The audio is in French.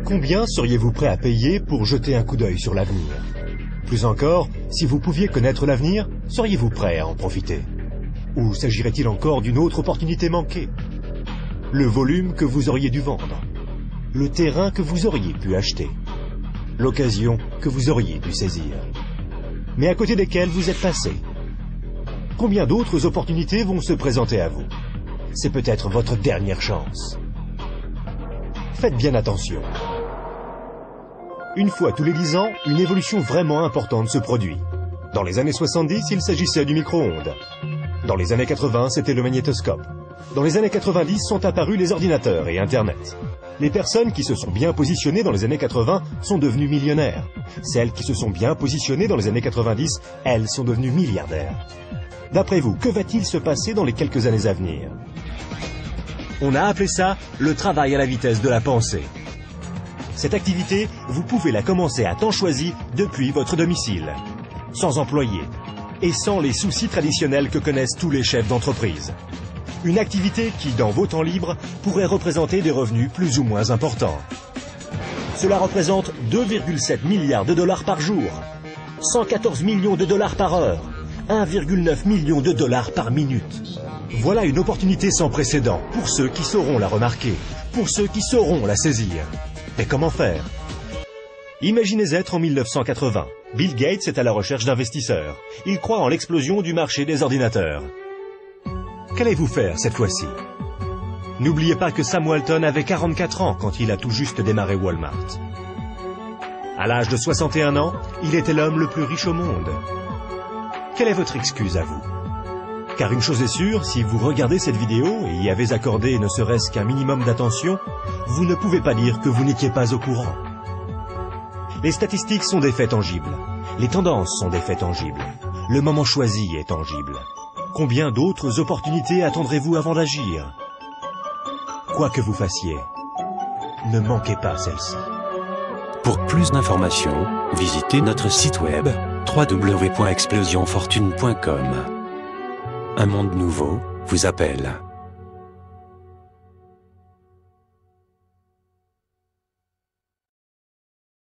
Combien seriez-vous prêt à payer pour jeter un coup d'œil sur l'avenir? Plus encore, si vous pouviez connaître l'avenir, seriez-vous prêt à en profiter? Ou s'agirait-il encore d'une autre opportunité manquée? Le volume que vous auriez dû vendre? Le terrain que vous auriez pu acheter? L'occasion que vous auriez dû saisir? Mais à côté desquelles vous êtes passé? Combien d'autres opportunités vont se présenter à vous? C'est peut-être votre dernière chance. Faites bien attention. Une fois tous les 10 ans, une évolution vraiment importante se produit. Dans les années 70, il s'agissait du micro-ondes. Dans les années 80, c'était le magnétoscope. Dans les années 90 sont apparus les ordinateurs et Internet. Les personnes qui se sont bien positionnées dans les années 80 sont devenues millionnaires. Celles qui se sont bien positionnées dans les années 90, elles sont devenues milliardaires. D'après vous, que va-t-il se passer dans les quelques années à venir? On a appelé ça le travail à la vitesse de la pensée. Cette activité, vous pouvez la commencer à temps choisi depuis votre domicile, sans employé et sans les soucis traditionnels que connaissent tous les chefs d'entreprise. Une activité qui, dans vos temps libres, pourrait représenter des revenus plus ou moins importants. Cela représente 2,7 milliards de dollars par jour, 114 millions de dollars par heure, 1,9 million de dollars par minute. Voilà une opportunité sans précédent pour ceux qui sauront la remarquer, pour ceux qui sauront la saisir. Mais comment faire? Imaginez être en 1980. Bill Gates est à la recherche d'investisseurs. Il croit en l'explosion du marché des ordinateurs. Qu'allez-vous faire cette fois-ci? N'oubliez pas que Sam Walton avait 44 ans quand il a tout juste démarré Walmart. À l'âge de 61 ans, il était l'homme le plus riche au monde. Quelle est votre excuse à vous? Car une chose est sûre, si vous regardez cette vidéo et y avez accordé ne serait-ce qu'un minimum d'attention, vous ne pouvez pas dire que vous n'étiez pas au courant. Les statistiques sont des faits tangibles. Les tendances sont des faits tangibles. Le moment choisi est tangible. Combien d'autres opportunités attendrez-vous avant d'agir? Quoi que vous fassiez, ne manquez pas celle-ci. Pour plus d'informations, visitez notre site web www.explosionfortune.com. Un monde nouveau vous appelle.